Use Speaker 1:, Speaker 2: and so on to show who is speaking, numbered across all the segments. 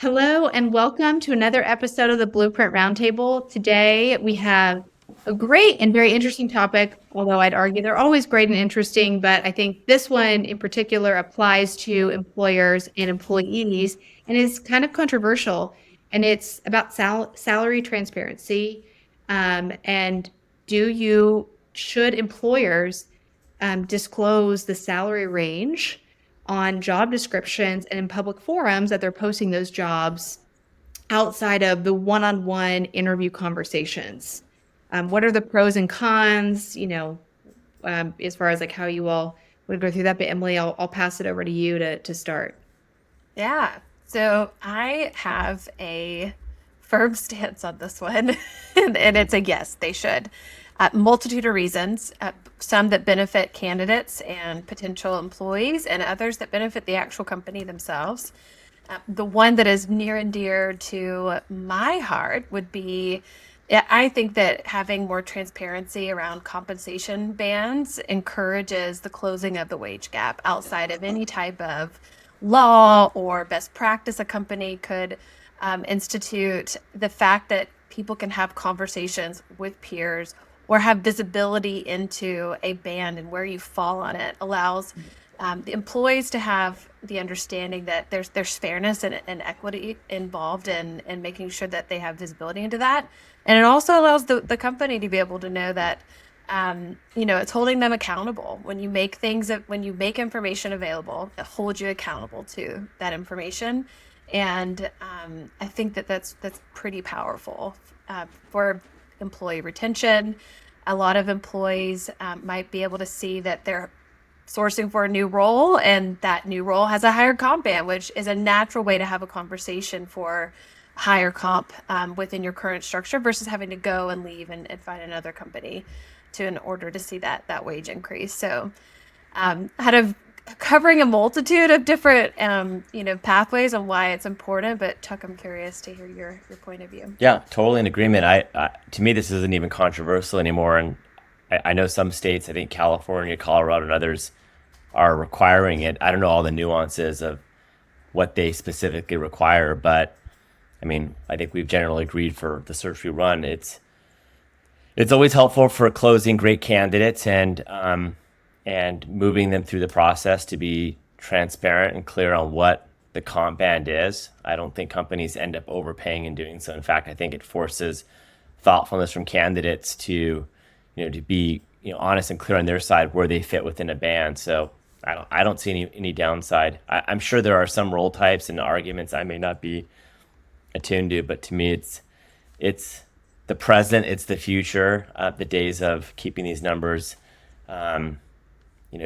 Speaker 1: Hello and welcome to another episode of the Blueprint Roundtable. Today we have a great and very interesting topic, although I'd argue they're always great and interesting, but I think this one in particular applies to employers and employees and is kind of controversial. And it's about salary transparency. And should employers disclose the salary range on job descriptions and in public forums that they're posting those jobs outside of the one-on-one interview conversations? What are the pros and cons, as far as like how you all would go through that? But Emily, I'll pass it over to you to start.
Speaker 2: Yeah. So I have a firm stance on this one, and it's a yes, they should. Multitude of reasons, some that benefit candidates and potential employees, and others that benefit the actual company themselves. The one that is near and dear to my heart would be yeah, I think that having more transparency around compensation bands encourages the closing of the wage gap outside of any type of law or best practice a company could institute. The fact that people can have conversations with peers or have visibility into a band and where you fall on it allows the employees to have the understanding that there's fairness and equity involved in making sure that they have visibility into that. And it also allows the company to be able to know that it's holding them accountable when you make when you make information available, it holds you accountable to that information. And I think that that's pretty powerful for employee retention. A lot of employees might be able to see that they're sourcing for a new role and that new role has a higher comp band, which is a natural way to have a conversation for higher comp within your current structure versus having to go and leave and find another company in order to see that wage increase. So had a covering a multitude of different pathways on why it's important, but Chuck, I'm curious to hear your point of view.
Speaker 3: Yeah, totally in agreement. To me, this isn't even controversial anymore. And I know some states, I think California, Colorado, and others are requiring it. I don't know all the nuances of what they specifically require, but I mean, I think we've generally agreed for the search we run. It's always helpful for closing great candidates and moving them through the process to be transparent and clear on what the comp band is. I don't think companies end up overpaying in doing so. In fact, I think it forces thoughtfulness from candidates to be honest and clear on their side where they fit within a band. So I don't see any downside. I'm sure there are some role types and arguments I may not be attuned to, but to me, it's the present, it's the future. The days of keeping these numbers,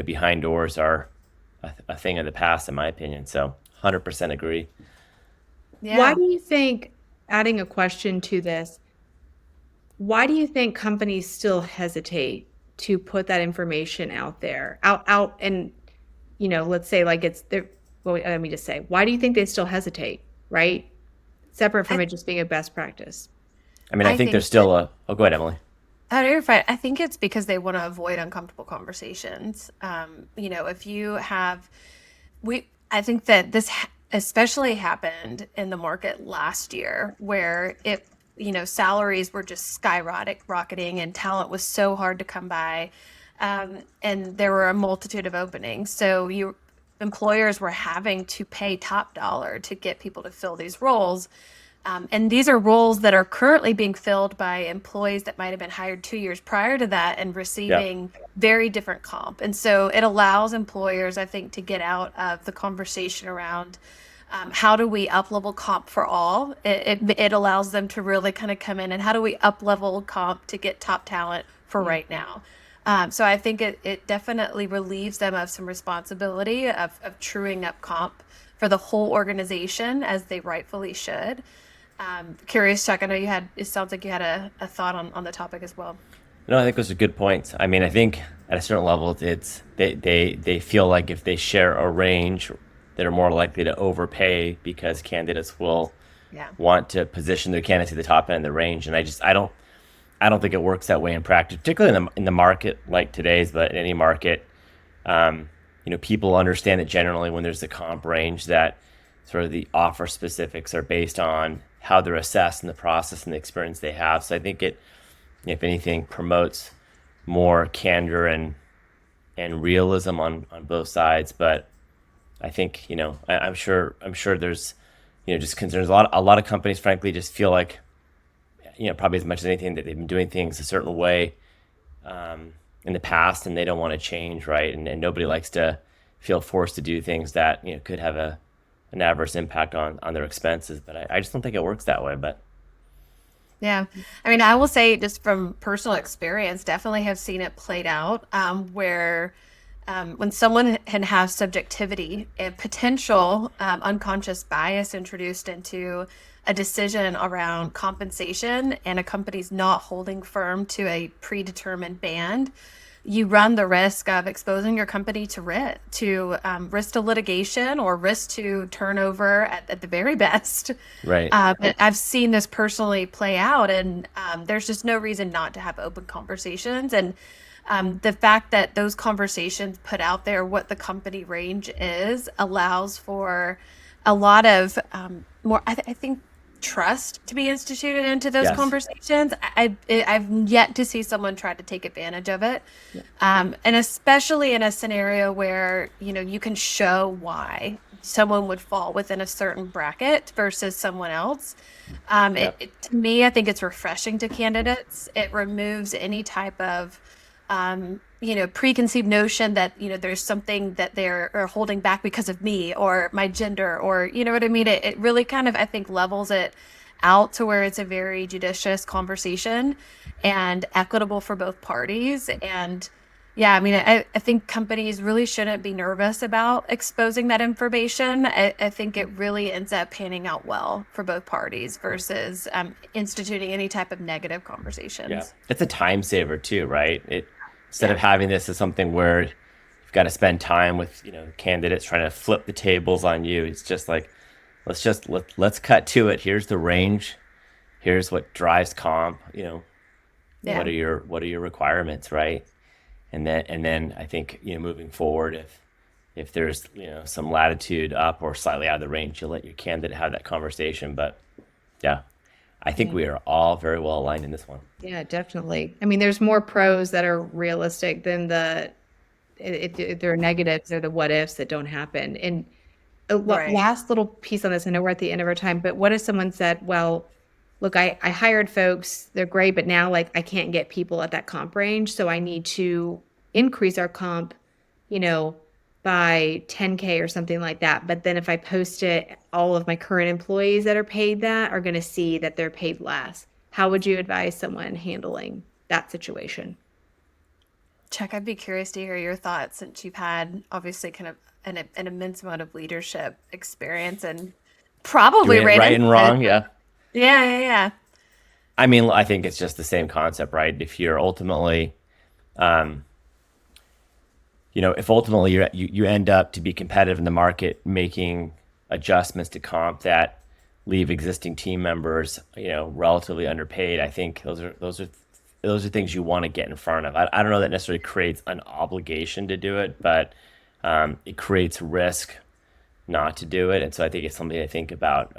Speaker 3: behind doors are a thing of the past, in my opinion. So, 100% agree.
Speaker 1: Why
Speaker 2: Yeah.
Speaker 1: do you think, adding a question to this, why do you think companies still hesitate to put that information out there, out and, let's say like it's there. Well, let me just say, why do you think they still hesitate, right? Separate from
Speaker 2: I,
Speaker 1: it just being a best practice.
Speaker 3: I mean, I
Speaker 2: I
Speaker 3: think there's
Speaker 2: think
Speaker 3: still oh, go ahead, Emily.
Speaker 2: Oh, no, you're fine. I think it's because they want to avoid uncomfortable conversations. If you have, I think that especially happened in the market last year where salaries were just rocketing and talent was so hard to come by. And there were a multitude of openings. So employers were having to pay top dollar to get people to fill these roles. And these are roles that are currently being filled by employees that might have been hired 2 years prior to that and
Speaker 3: Yeah.
Speaker 2: receiving very different comp. And so it allows employers, I think, to get out of the conversation around how do we up level comp for all. It allows them to really kind of come in and how do we up level comp to get top talent for
Speaker 1: Yeah.
Speaker 2: right now. So I think it definitely relieves them of some responsibility of truing up comp for the whole organization as they rightfully should. Curious, Chuck, I know it sounds like you had a thought on the topic as well.
Speaker 3: No, I think those are good points. I mean, I think at a certain level, it's they feel like if they share a range, they're more likely to overpay because candidates will
Speaker 2: Yeah.
Speaker 3: want to position their candidates at the top end of the range. And I don't think it works that way in practice, particularly in the market like today's, but in any market, people understand that generally when there's a comp range that sort of the offer specifics are based on how they're assessed in the process and the experience they have. So I think it, if anything, promotes more candor and realism on both sides. But I think, I'm sure there's, just concerns. A lot of companies, frankly, just feel like, probably as much as anything, that they've been doing things a certain way in the past, and they don't want to change, right? And nobody likes to feel forced to do things that could have an adverse impact on their expenses. But I just don't think it works that way. But
Speaker 2: Yeah. I mean, I will say just from personal experience, definitely have seen it played out where when someone can have subjectivity and potential unconscious bias introduced into a decision around compensation and a company's not holding firm to a predetermined band, you run the risk of exposing your company to risk to litigation or risk to turnover at the very best.
Speaker 3: right,
Speaker 2: And I've seen this personally play out, and there's just no reason not to have open conversations. And the fact that those conversations put out there what the company range is allows for a lot of more, I think, trust to be instituted into those
Speaker 3: Yes.
Speaker 2: conversations. I've yet to see someone try to take advantage of it, and especially in a scenario where you can show why someone would fall within a certain bracket versus someone else. To me, I think it's refreshing to candidates. It removes any type of preconceived notion that there's something that they're holding back because of me or my gender, or what I mean. It really kind of, I think, levels it out to where it's a very judicious conversation and equitable for both parties. And yeah, I mean, I think companies really shouldn't be nervous about exposing that information. I think it really ends up panning out well for both parties versus instituting any type of negative conversations.
Speaker 3: yeah, it's a time saver too, right? Instead of having this as something where you've got to spend time with candidates trying to flip the tables on you. It's just like, let's cut to it. Here's the range. Here's what drives comp.
Speaker 2: Yeah.
Speaker 3: What are your requirements, right? And then I think moving forward, if there's some latitude up or slightly out of the range, you'll let your candidate have that conversation. But yeah, I think we are all very well aligned in this one.
Speaker 1: Yeah, definitely. I mean, there's more pros that are realistic than if there are negatives or the what ifs that don't happen. And
Speaker 2: Right.
Speaker 1: last little piece on this, I know we're at the end of our time, but what if someone said, well, look, I hired folks, they're great, but now like I can't get people at that comp range, so I need to increase our comp, by 10K or something like that. But then if I post it, all of my current employees that are paid that are going to see that they're paid less. How would you advise someone handling that situation?
Speaker 2: Chuck, I'd be curious to hear your thoughts, since you've had obviously kind of an immense amount of leadership experience and probably
Speaker 3: Doing it right and wrong, yeah.
Speaker 2: Yeah.
Speaker 3: I mean, I think it's just the same concept, right? If you're ultimately, if ultimately you end up to be competitive in the market, making adjustments to comp that leave existing team members, relatively underpaid, I think those are things you want to get in front of. I don't know that necessarily creates an obligation to do it, but it creates risk not to do it. And so I think it's something to think about.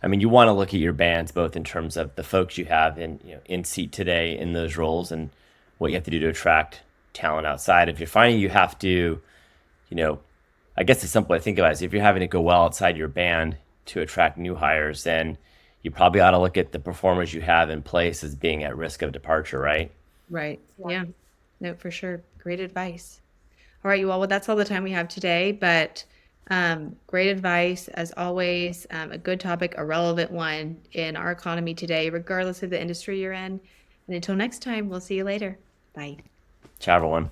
Speaker 3: I mean, you want to look at your bands both in terms of the folks you have in seat today in those roles and what you have to do to attract talent outside. If you're finding you have to, I guess the simple way to think about it is if you're having to go well outside your band to attract new hires, then you probably ought to look at the performers you have in place as being at risk of departure, right?
Speaker 1: Right. Yeah. No, for sure. Great advice. All right, you all. Well, that's all the time we have today, but great advice as always. A good topic, a relevant one in our economy today, regardless of the industry you're in. And until next time, we'll see you later. Bye.
Speaker 3: Ciao, everyone.